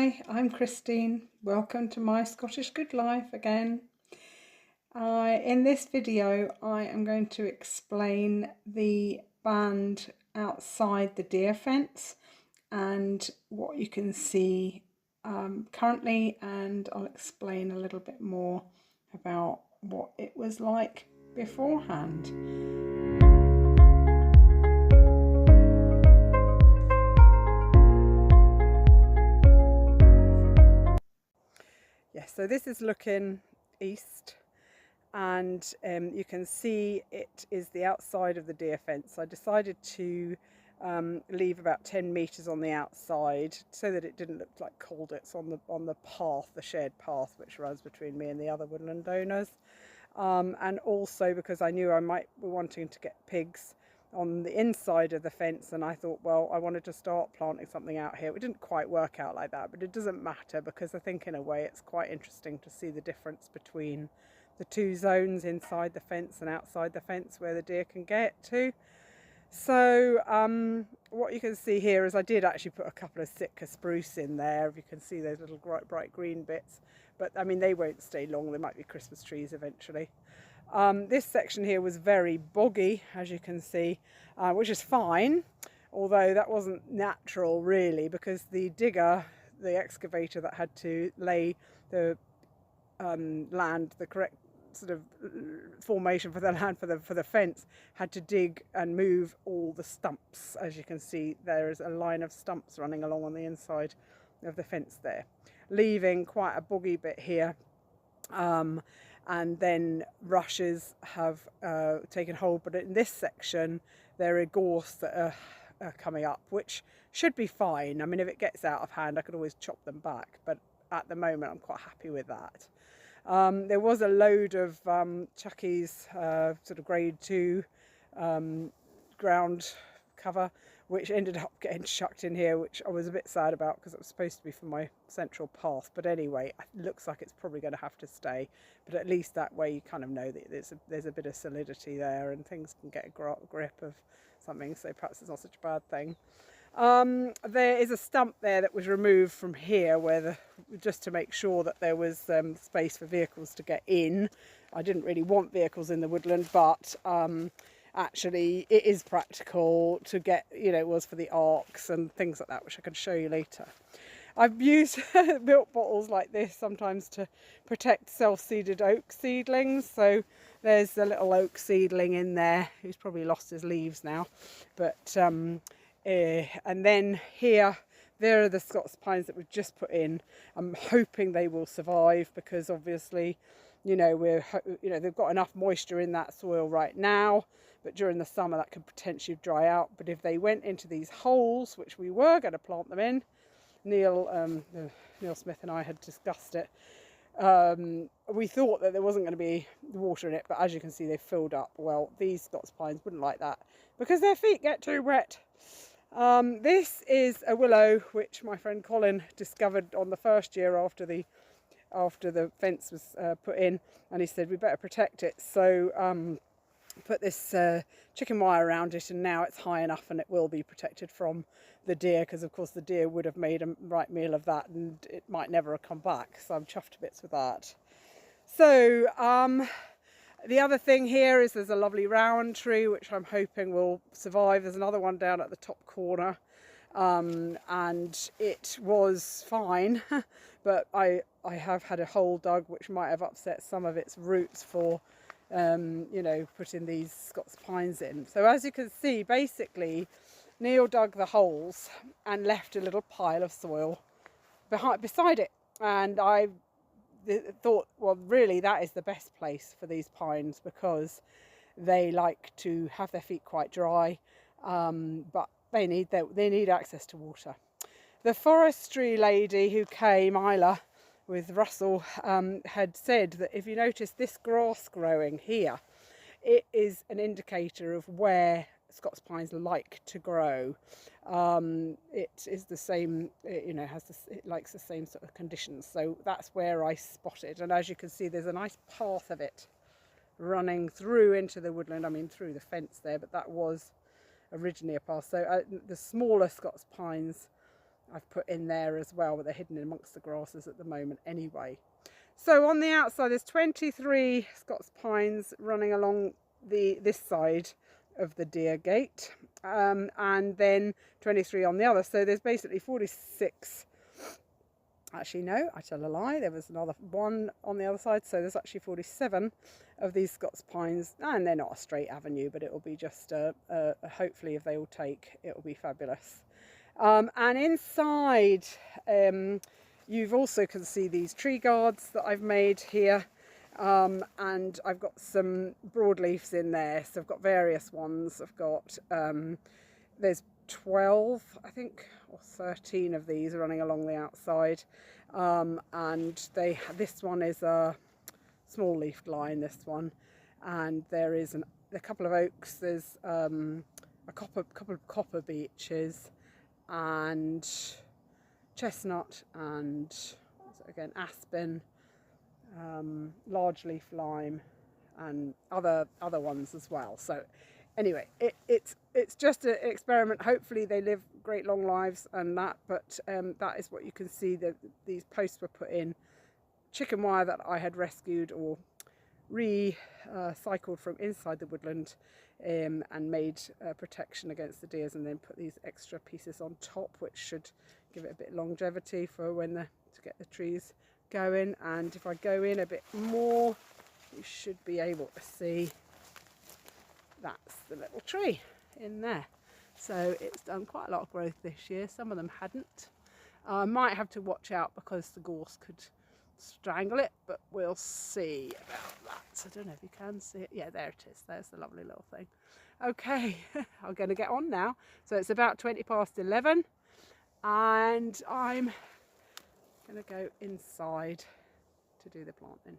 Hi, I'm Christine. Welcome to my Scottish Good Life again. In this video, I am going to explain the band outside the deer fence and what you can see currently, and I'll explain a little bit more about what it was like beforehand. Yes, so this is looking east, and you can see it is the outside of the deer fence. I decided to leave about 10 metres on the outside so that it didn't look like Caldert's on the path, the shared path which runs between me and the other woodland owners, and also because I knew I might be wanting to get pigs on the inside of the fence, and I thought, well, I wanted to start planting something out here. It didn't quite work out like that, but it doesn't matter, because I think in a way it's quite interesting to see the difference between the two zones, inside the fence and outside the fence, where the deer can get to. So what you can see here is I did actually put a couple of Sitka spruce in there. If you can see those little bright green bits, but I mean, they won't stay long. They might be Christmas trees eventually. This section here was very boggy, as you can see, which is fine, although that wasn't natural really, because the digger, the excavator that had to lay the land, the correct sort of formation for the land for the fence, had to dig and move all the stumps. As you can see, there is a line of stumps running along on the inside of the fence there, leaving quite a boggy bit here. And then rushes have taken hold, but in this section there are gorse that are coming up, which should be fine. I mean, if it gets out of hand, I could always chop them back, but at the moment I'm quite happy with that. There was a load of Chucky's sort of grade 2 ground cover, which ended up getting chucked in here, which I was a bit sad about because it was supposed to be for my central path. But anyway, it looks like it's probably going to have to stay, but at least that way you kind of know that there's a bit of solidity there and things can get a grip of something, so perhaps it's not such a bad thing. There is a stump there that was removed from here, just to make sure that there was space for vehicles to get in. I didn't really want vehicles in the woodland, but actually it is practical to get, it was for the arcs and things like that, which I can show you later. I've used milk bottles like this sometimes to protect self-seeded oak seedlings. So there's a little oak seedling in there who's probably lost his leaves now, but and then here, there are the Scots pines that we've just put in. I'm hoping they will survive, because obviously, they've got enough moisture in that soil right now, but during the summer that could potentially dry out. But if they went into these holes, which we were going to plant them in, Neil Smith and I had discussed it. We thought that there wasn't going to be water in it, but as you can see, they've filled up. Well, these Scots pines wouldn't like that because their feet get too wet. This is a willow which my friend Colin discovered on the first year after the fence was put in, and he said we better protect it. So put this chicken wire around it, and now it's high enough and it will be protected from the deer, because of course the deer would have made a right meal of that and it might never have come back. So I'm chuffed to bits with that. So the other thing here is there's a lovely rowan tree which I'm hoping will survive. There's another one down at the top corner, and it was fine, but I have had a hole dug which might have upset some of its roots for putting these Scots pines in. So as you can see, basically Neil dug the holes and left a little pile of soil beside it, and I thought, well, really that is the best place for these pines, because they like to have their feet quite dry, but they need access to water. The forestry lady who came, Isla, with Russell, had said that if you notice this grass growing here, it is an indicator of where Scots pines like to grow. It is the same, it likes the same sort of conditions. So that's where I spotted, and as you can see, there's a nice path of it running through into the woodland. I mean, through the fence there, but that was originally a path. So the smaller Scots pines I've put in there as well, but they're hidden in amongst the grasses at the moment anyway. So on the outside there's 23 Scots pines running along this side of the deer gate, and then 23 on the other. So there's basically 46. Actually, no, I tell a lie. There was another one on the other side. So there's actually 47 of these Scots pines, and they're not a straight avenue, but it will be just hopefully, if they all take, it will be fabulous. And inside, you've also can see these tree guards that I've made here. And I've got some broadleafs in there, so I've got various ones. I've got there's 12, I think, or 13 of these running along the outside, and this one is a small leafed lime, this one, and there is a couple of oaks. There's a couple of copper beeches, and chestnut, and again aspen, large leaf lime, and other ones as well. So anyway, it's just an experiment. Hopefully they live great long lives and that, but that is what you can see. That these posts were put in chicken wire that I had rescued or recycled from inside the woodland, and made protection against the deers, and then put these extra pieces on top, which should give it a bit of longevity for to get the trees going. And if I go in a bit more, you should be able to see that's the little tree in there. So it's done quite a lot of growth this year. Some of them hadn't. I might have to watch out because the gorse could strangle it, but we'll see about that. I don't know if you can see it. Yeah, there it is. There's the lovely little thing. Okay, I'm going to get on now. So it's about 11:20, and I'm going to go inside to do the planting.